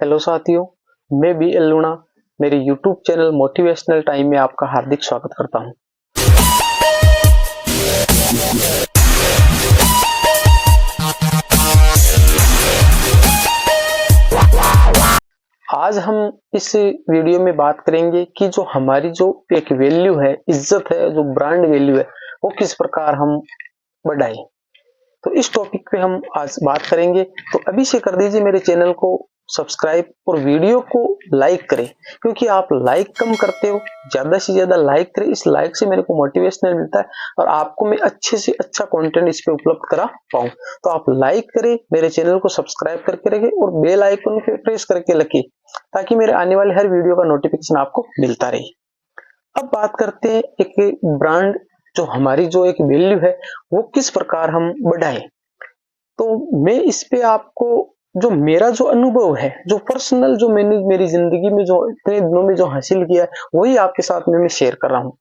Hello साथियों, मैं B L लूणा मेरे यूट्यूब चैनल मोटिवेशनल टाइम में आपका हार्दिक स्वागत करता हूं। आज हम इस वीडियो में बात करेंगे कि जो हमारी जो एक वैल्यू है, इज्जत है, जो ब्रांड वैल्यू है, वो किस प्रकार हम बढ़ाएं। तो इस टॉपिक पे हम आज बात करेंगे। तो अभी से कर दीजिए मेरे चैनल को सब्सक्राइब और वीडियो को लाइक करें, क्योंकि आप लाइक कम करते हो। ज्यादा से ज्यादा लाइक करें, इस लाइक से मेरे को मोटिवेशनल मिलता है और आपको मैं अच्छे से अच्छा कंटेंट इस पे उपलब्ध करा पाऊं। तो आप लाइक करें, मेरे चैनल को सब्सक्राइब करके रखें और बेल आइकन पे प्रेस करके रखें, ताकि मेरे आने वाले हर वीडियो का नोटिफिकेशन आपको मिलता रहे। अब बात करते हैं एक ब्रांड, जो हमारी जो एक वैल्यू है वो किस प्रकार हम बढ़ाएं। तो मैं इस पे आपको जो मेरा जो अनुभव है, जो पर्सनल, जो मैंने मेरी जिंदगी में जो इतने दिनों में जो हासिल किया है, वही आपके साथ में मैं शेयर कर रहा हूँ।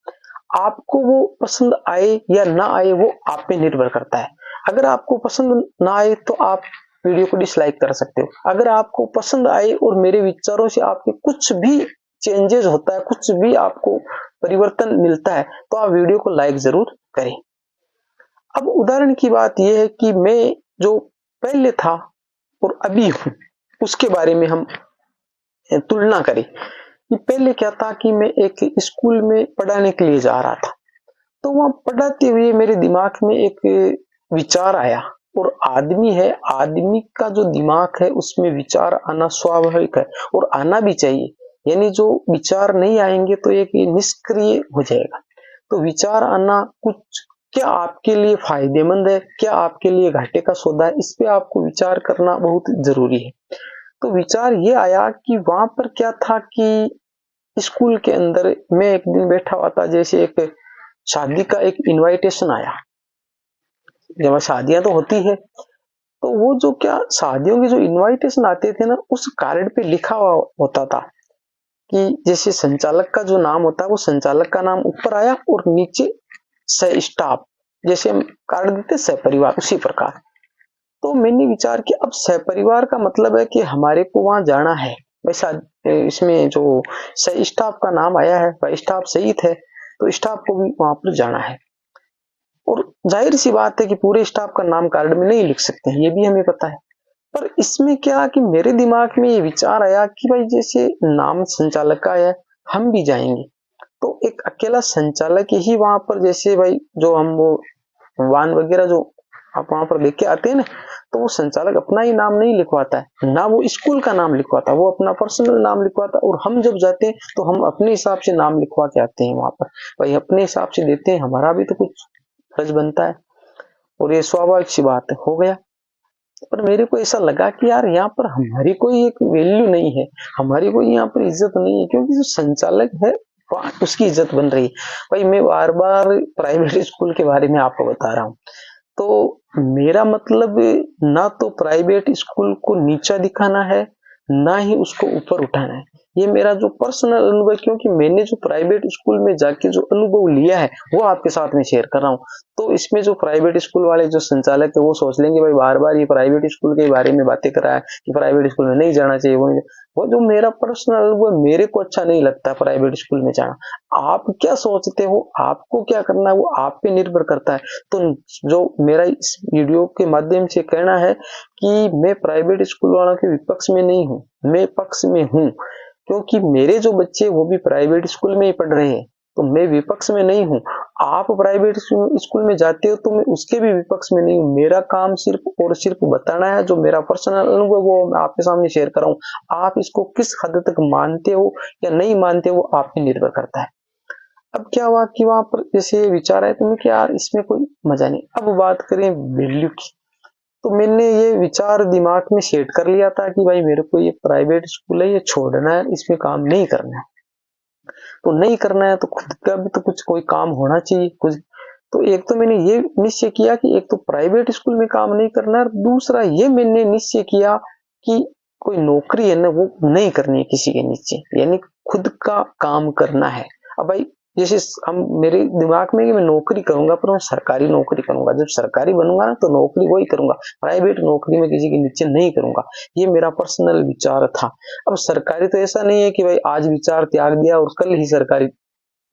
आपको वो पसंद आए या ना आए वो आप पे निर्भर करता है। अगर आपको पसंद ना आए तो आप वीडियो को डिसलाइक कर सकते हो। अगर आपको पसंद आए और मेरे विचारों से आपके कुछ भी चेंजेस होता है, कुछ भी आपको परिवर्तन मिलता है, तो आप वीडियो को लाइक जरूर करें। अब उदाहरण की बात यह है कि मैं जो पहले था और अभी हूं, उसके बारे में हम तुलना करें कि पहले क्या था कि मैं एक स्कूल में पढ़ाने के लिए जा रहा था। तो वहां पढ़ाते हुए मेरे दिमाग में एक विचार आया, और आदमी है, आदमी का जो दिमाग है उसमें विचार आना स्वाभाविक है और आना भी चाहिए। यानी जो विचार नहीं आएंगे तो एक निष्क्रिय हो जाएगा। तो विचार आना कुछ क्या आपके लिए फायदेमंद है, क्या आपके लिए घाटे का सौदा है, इस पे आपको विचार करना बहुत जरूरी है। तो विचार ये आया कि वहां पर क्या था कि स्कूल के अंदर मैं एक दिन बैठा हुआ था, जैसे एक शादी का एक इनविटेशन आया। जब शादियां तो होती है, तो वो जो क्या शादियों के जो इनविटेशन आते थे ना, उस कार्ड पे लिखा हुआ होता था कि जैसे संचालक का जो नाम होता है, वो संचालक का नाम ऊपर आया और नीचे सह स्टाफ, जैसे हम कार्ड देते सह परिवार, उसी प्रकार। तो मैंने विचार किया, अब सह परिवार का मतलब है कि हमारे को वहां जाना है। वैसा इसमें जो सह स्टाफ का नाम आया है, वह स्टाफ सही थे, तो स्टाफ को भी वहां पर जाना है। और जाहिर सी बात है कि पूरे स्टाफ का नाम कार्ड में नहीं लिख सकते हैं, ये भी हमें पता है। पर इसमें क्या कि मेरे दिमाग में ये विचार आया कि भाई जैसे नाम संचालक का है, हम भी जाएंगे। तो एक अकेला संचालक ही वहां पर, जैसे भाई जो हम वो वाहन वगैरह जो आप वहां पर लेके आते हैं ना, तो वो संचालक अपना ही नाम नहीं लिखवाता है ना, वो स्कूल का नाम लिखवाता है, वो अपना पर्सनल नाम लिखवाता है। और हम जब जाते हैं तो हम अपने हिसाब से नाम लिखवा के आते हैं वहां पर, भाई अपने हिसाब से देते हैं, हमारा भी तो कुछ फर्ज बनता है। और ये स्वाभाविक सी बात है, हो गया। पर मेरे को ऐसा लगा कि यार यहाँ पर हमारी कोई एक वैल्यू नहीं है, हमारी कोई यहाँ पर इज्जत नहीं है, क्योंकि जो संचालक है उसकी इज्जत बन रही है। भाई मैं बार बार प्राइवेट स्कूल के बारे में आपको बता रहा हूँ। तो मेरा मतलब ना तो प्राइवेट स्कूल को नीचा दिखाना है, ना ही उसको ऊपर उठाना है। ये मेरा जो पर्सनल अनुभव है, क्योंकि मैंने जो प्राइवेट स्कूल में जाके जो अनुभव लिया है वो आपके साथ में शेयर कर रहा हूँ। तो इसमें जो प्राइवेट स्कूल वाले जो संचालक है वो सोच लेंगे भाई बार बार ये प्राइवेट स्कूल के बारे में बातें कर रहा है कि प्राइवेट स्कूल में नहीं जाना चाहिए। वो जो मेरा पर्सनल अनुभव, मेरे को अच्छा नहीं लगता प्राइवेट स्कूल में जाना। आप क्या सोचते हो, आपको क्या करना है, वो आप पे निर्भर करता है। तो जो मेरा इस वीडियो के माध्यम से कहना है कि मैं प्राइवेट स्कूल वालों के विपक्ष में नहीं हूँ, मैं पक्ष में हूँ, क्योंकि मेरे जो बच्चे वो भी प्राइवेट स्कूल में ही पढ़ रहे हैं। तो मैं विपक्ष में नहीं हूँ। आप प्राइवेट स्कूल में जाते हो तो मैं उसके भी विपक्ष में नहीं हूँ। मेरा काम सिर्फ और सिर्फ बताना है, जो मेरा पर्सनल अनुभव वो मैं आपके सामने शेयर कर रहा हूँ। आप इसको किस हद तक मानते हो या नहीं मानते हो, वो आप पे निर्भर करता है। अब क्या हुआ कि वहां पर जैसे विचार आए तो मैं क्या यार इसमें कोई मजा नहीं। अब बात करें वैल्यू की, तो मैंने ये विचार दिमाग में सेट कर लिया था कि भाई मेरे को ये प्राइवेट स्कूल है, ये छोड़ना है, इसमें काम नहीं करना है। तो नहीं करना है तो खुद का भी तो कुछ कोई काम होना चाहिए कुछ। तो एक तो मैंने ये निश्चय किया कि एक तो प्राइवेट स्कूल में काम नहीं करना है, दूसरा ये मैंने निश्चय किया कि कोई नौकरी है ना वो नहीं करनी है किसी के नीचे, यानी खुद का काम करना है। अब भाई जैसे हम मेरे दिमाग में कि मैं नौकरी करूंगा पर मैं सरकारी नौकरी करूंगा, जब सरकारी बनूंगा ना तो नौकरी वही करूंगा, प्राइवेट नौकरी में किसी के नीचे नहीं करूंगा। ये मेरा पर्सनल विचार था। अब सरकारी तो ऐसा नहीं है कि भाई आज विचार त्याग दिया और कल ही सरकारी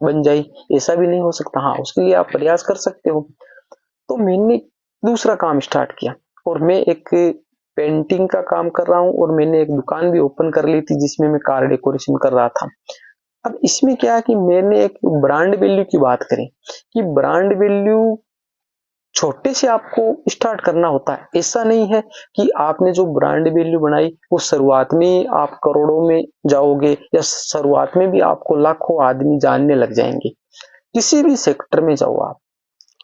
बन जाए, ऐसा भी नहीं हो सकता। हाँ, उसके लिए आप प्रयास कर सकते हो। तो मैंने दूसरा काम स्टार्ट किया और मैं एक पेंटिंग का काम कर रहा हूँ और मैंने एक दुकान भी ओपन कर ली थी जिसमें मैं कार डेकोरेशन कर रहा था। अब इसमें क्या है कि मैंने एक ब्रांड वैल्यू की बात करी कि ब्रांड वैल्यू छोटे से आपको स्टार्ट करना होता है। ऐसा नहीं है कि आपने जो ब्रांड वैल्यू बनाई वो शुरुआत में आप करोड़ों में जाओगे या शुरुआत में भी आपको लाखों आदमी जानने लग जाएंगे। किसी भी सेक्टर में जाओ आप,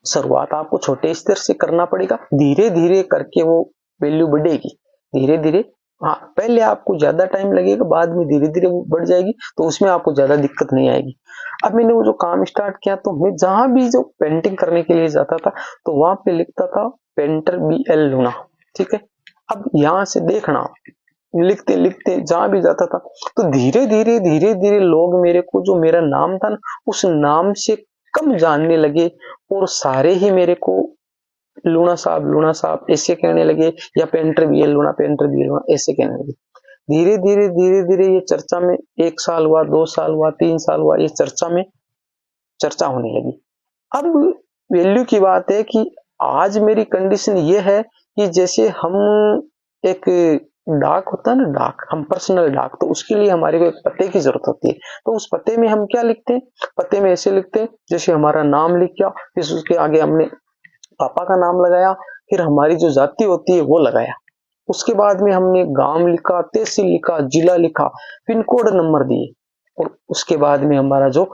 शुरुआत आपको छोटे स्तर से करना पड़ेगा, धीरे धीरे करके वो वैल्यू बढ़ेगी। धीरे धीरे, हाँ, पहले आपको ज्यादा टाइम लगेगा, बाद में धीरे धीरे वो बढ़ जाएगी, तो उसमें आपको ज्यादा दिक्कत नहीं आएगी। अब मैंने वो जो काम स्टार्ट किया तो मैं जहां भी जो पेंटिंग करने के लिए जाता था तो वहां पे लिखता था पेंटर BL लूना। ठीक है, अब यहां से देखना, लिखते लिखते जहां भी जाता था तो धीरे धीरे लोग मेरे को, जो मेरा नाम था ना, उस नाम से कम जानने लगे और सारे ही मेरे को लूना साहब ऐसे कहने लगे, या painter BL Luna, painter BL Luna ऐसे कहने लगे। धीरे धीरे ये चर्चा में 1 साल हुआ, 2 साल हुआ, 3 साल हुआ, ये चर्चा में चर्चा होने लगी। अब वैल्यू की बात है कि आज मेरी कंडीशन ये है कि जैसे हम एक डाक होता है ना, डाक, हम पर्सनल डाक, तो उसके लिए हमारे को एक पते की जरूरत होती है। तो उस पते में हम क्या लिखते हैं, पते में ऐसे लिखते हैं जैसे हमारा नाम लिख दिया, फिर उसके आगे हमने पापा का नाम लगाया, फिर हमारी जो जाति होती है वो लगाया, उसके बाद में हमने गांव लिखा, तहसील लिखा, जिला लिखा, पिन कोड नंबर दिए, और उसके बाद में हमारा जो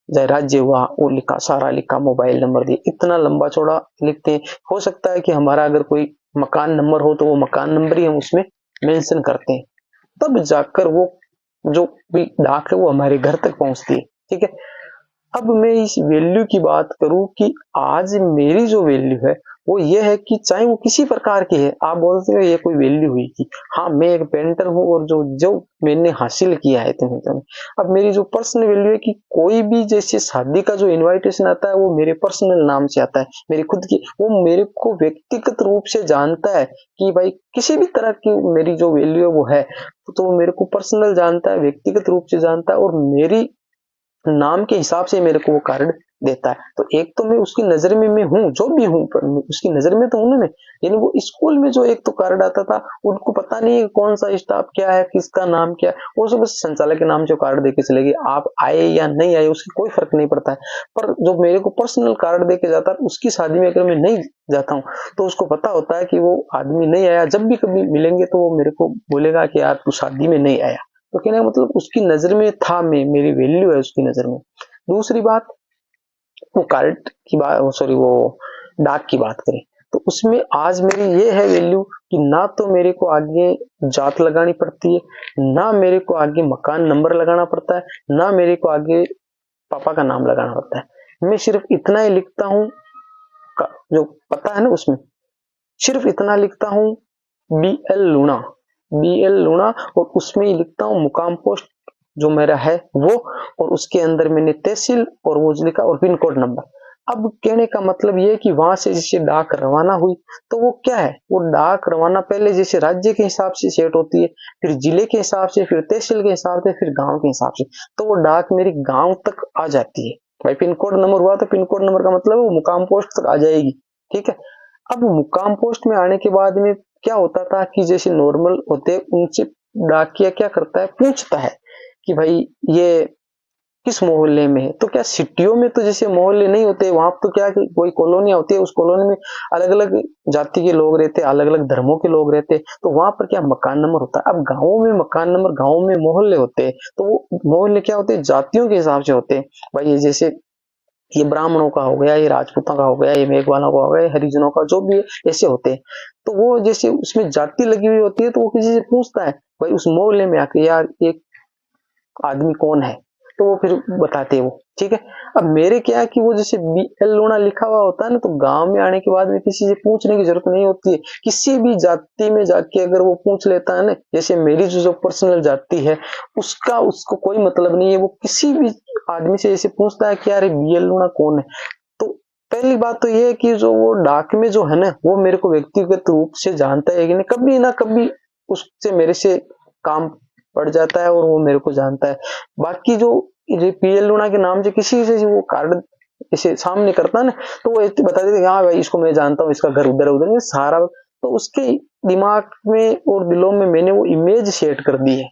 राज्य हुआ वो लिखा, सारा लिखा, मोबाइल नंबर दिए। इतना लंबा चौड़ा लिखते हैं। हो सकता है कि हमारा अगर कोई मकान नंबर हो तो वो मकान नंबर ही हम उसमें मेंशन करते हैं, तब जाकर वो जो भी डाक है वो हमारे घर तक पहुंचती है। ठीक है, अब मैं इस वैल्यू की बात करूं कि आज मेरी जो वैल्यू है वो ये है कि चाहे वो किसी प्रकार की है, आप बोलते हो ये कोई वैल्यू हुई कि हाँ मैं एक पेंटर हूं और जो जो मैंने हासिल किया है तुम। अब मेरी जो पर्सनल वैल्यू है कि कोई भी जैसे शादी का जो इनविटेशन आता है वो मेरे पर्सनल नाम से आता है, मेरी खुद की, वो मेरे को व्यक्तिगत रूप से जानता है कि भाई किसी भी तरह की मेरी जो वैल्यू है वो है, तो वो मेरे को पर्सनल जानता है, व्यक्तिगत रूप से जानता है और मेरी नाम के हिसाब से मेरे को वो कार्ड देता है। तो एक तो मैं उसकी नजर में मैं हूँ, जो भी हूँ, पर उसकी नजर में तो हूँ ना मैं। यानी वो स्कूल में जो एक तो कार्ड आता था, उनको पता नहीं है कौन सा स्टाफ क्या है, किसका नाम क्या है, वो सब संचालक के नाम से कार्ड देके चले गए, आप आए या नहीं आए उसकी कोई फर्क नहीं पड़ता है। पर जो मेरे को पर्सनल कार्ड देके जाता है, उसकी शादी में अगर मैं नहीं जाता हूँ तो उसको पता होता है कि वो आदमी नहीं आया, जब भी कभी मिलेंगे तो वो मेरे को बोलेगा कि यार तू शादी में नहीं आया। तो कहने का मतलब उसकी नजर में था मैं, मेरी वैल्यू है उसकी नजर में। दूसरी बात, वो कार्ड की बात, सॉरी, वो डाक की बात करें तो उसमें आज मेरी ये है वैल्यू कि ना तो मेरे को आगे जात लगानी पड़ती है, ना मेरे को आगे मकान नंबर लगाना पड़ता है, ना मेरे को आगे पापा का नाम लगाना पड़ता है। मैं सिर्फ इतना ही लिखता हूँ, जो पता है ना उसमें सिर्फ इतना लिखता हूँ, BL लूना, BL लूना, और उसमें ही लिखता हूँ मुकाम पोस्ट जो मेरा है वो, और उसके अंदर मैंने तहसील और वो लिखा और पिन कोड नंबर। अब कहने का मतलब ये है कि वहां से जैसे डाक रवाना हुई तो वो क्या है, वो डाक रवाना पहले जैसे राज्य के हिसाब से सेट होती है, फिर जिले के हिसाब से, फिर तहसील के हिसाब से, फिर गांव के हिसाब से, तो वो डाक मेरी गांव तक आ जाती है। भाई पिन कोड नंबर हुआ तो पिन कोड नंबर का मतलब वो मुकाम पोस्ट तक आ जाएगी। ठीक है, अब मुकाम पोस्ट में आने के बाद में क्या होता था कि जैसे नॉर्मल होते उनसे डाकिया क्या करता है, पूछता है कि भाई ये किस मोहल्ले में है। तो क्या सिटियों में तो जैसे मोहल्ले नहीं होते, वहां तो क्या कि कोई कॉलोनियां होती है, उस कॉलोनी में अलग अलग जाति के लोग रहते, अलग अलग धर्मों के लोग रहते, तो वहां पर क्या मकान नंबर होता है। अब गाँवों में मकान नंबर, गाँवों में मोहल्ले होते हैं, तो वो मोहल्ले क्या होते हैं, जातियों के हिसाब से होते हैं। भाई ये जैसे ये ब्राह्मणों का हो गया, ये राजपूतों का हो गया, ये मेघवालों का हो गया, हरिजनों का, जो भी है ऐसे होते हैं। तो वो जैसे उसमें जाति लगी हुई होती है तो वो किसी से पूछता है भाई उस मोहल्ले में आके यार एक आदमी कौन है, तो वो फिर बताते हैं वो। ठीक है, अब मेरे क्या है कि वो जैसे BL लूना लिखा हुआ होता है ना, तो गांव में आने के बाद में किसी से पूछने की जरूरत नहीं होती है। किसी भी जाति में जाके अगर वो पूछ लेता है ना, जैसे मेरी जो पर्सनल जाति है उसका उसको कोई मतलब नहीं है, वो किसी भी आदमी से ऐसे पूछता है कि यार बीएल लूणा कौन है, तो पहली बात तो ये है कि जो वो डाक में जो है ना, वो मेरे को व्यक्तिगत रूप से जानता है कि नहीं, कभी ना कभी उससे मेरे से काम पड़ जाता है और वो मेरे को जानता है। बाकी जो बीएल लूणा के नाम से किसी से वो कार्ड इसे सामने करता है ना, तो वो ऐसे बता देते हाँ भाई इसको मैं जानता हूँ, इसका घर उधर उधर, सारा तो उसके दिमाग में और दिलों में मैंने वो इमेज सेट कर दी है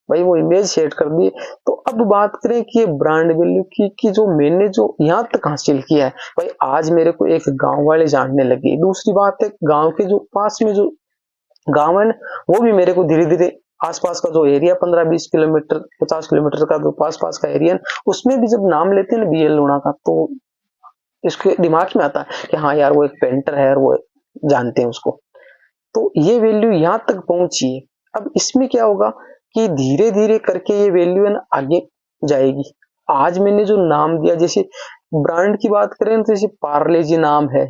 भाई, वो इमेज सेट कर दी। तो अब बात करें कि ब्रांड वैल्यू की कि जो मैंने जो यहाँ तक हासिल किया है भाई, आज मेरे को एक गांव वाले जानने लगे। दूसरी बात है गांव के जो पास में जो गांव है वो भी मेरे को धीरे धीरे आसपास का जो एरिया 15-20 किलोमीटर 50 किलोमीटर का जो पास पास का एरिया उसमें भी जब नाम लेते हैं ना बीएल लूणा का, तो इसके दिमाग में आता है कि हाँ यार वो एक पेंटर है और वो जानते हैं उसको। तो ये वैल्यू यहाँ तक पहुंची है। अब इसमें क्या होगा कि धीरे धीरे करके ये वैल्यू है ना आगे जाएगी। आज मैंने जो नाम दिया, जैसे ब्रांड की बात करें तो जैसे पार्ले जी नाम है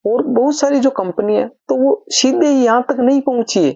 और बहुत सारी जो कंपनी है, तो वो सीधे यहाँ तक नहीं पहुंची है।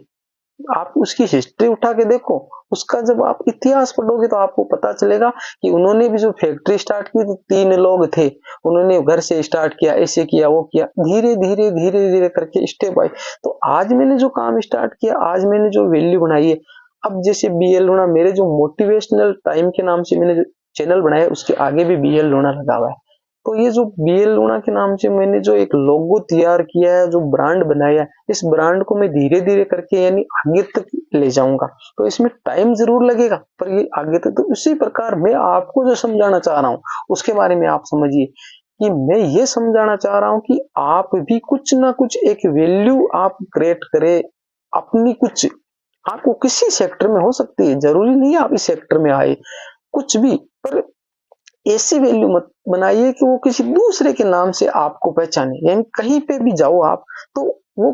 आप उसकी हिस्ट्री उठा के देखो, उसका जब आप इतिहास पढ़ोगे तो आपको पता चलेगा कि उन्होंने भी जो फैक्ट्री स्टार्ट की तो 3 लोग थे, उन्होंने घर से स्टार्ट किया, ऐसे किया वो किया, धीरे धीरे धीरे धीरे करके स्टेप बाय। तो आज मैंने जो काम स्टार्ट किया, आज मैंने जो वैल्यू बनाई है, अब जैसे बीएल लूणा मेरे जो मोटिवेशनल टाइम के नाम से मैंने जो चैनल बनाया उसके आगे भी बीएल लूणा लगा हुआ है। तो ये जो बीएल लूणा के नाम से मैंने जो एक लोगो तैयार किया है, जो ब्रांड बनाया है, इस ब्रांड को मैं धीरे धीरे करके यानी आगे तक ले जाऊंगा। तो इसमें टाइम जरूर लगेगा पर ये आगे तक, तो इसी प्रकार मैं आपको जो समझाना चाह रहा हूँ उसके बारे में आप समझिए कि मैं ये समझाना चाह रहा हूँ कि आप भी कुछ ना कुछ एक वैल्यू आप क्रिएट करें अपनी। कुछ आपको किसी सेक्टर में हो सकती है, जरूरी नहीं है आप इस सेक्टर में आए, कुछ भी, पर ऐसी वैल्यू मत बनाइए कि वो किसी दूसरे के नाम से आपको पहचाने। यानी कहीं पे भी जाओ आप, तो वो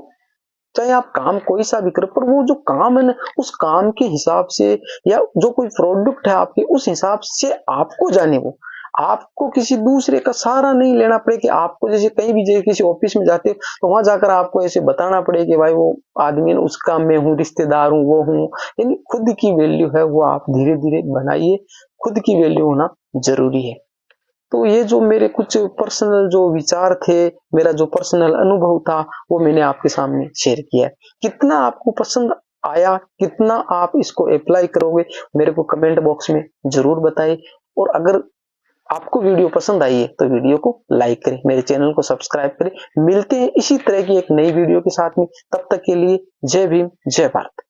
चाहे आप काम कोई सा भी करो, पर वो जो काम है ना उस काम के हिसाब से या जो कोई प्रोडक्ट है आपके उस हिसाब से आपको जाने। वो आपको किसी दूसरे का सहारा नहीं लेना पड़े कि आपको जैसे कहीं भी जैसे किसी ऑफिस में जाते हो तो वहां जाकर आपको ऐसे बताना पड़े कि भाई वो आदमी ने उसका मैं हूँ, रिश्तेदार हूँ, वो हूँ। यानी खुद की वैल्यू है वो आप धीरे धीरे बनाइए, खुद की वैल्यू होना जरूरी है। तो ये जो मेरे कुछ पर्सनल जो विचार थे, मेरा जो पर्सनल अनुभव था, वो मैंने आपके सामने शेयर किया है। कितना आपको पसंद आया, कितना आप इसको अप्लाई करोगे, मेरे को कमेंट बॉक्स में जरूर बताइए। और अगर आपको वीडियो पसंद आई है तो वीडियो को लाइक करें, मेरे चैनल को सब्सक्राइब करें। मिलते हैं इसी तरह की एक नई वीडियो के साथ में, तब तक के लिए जय भीम, जय भारत।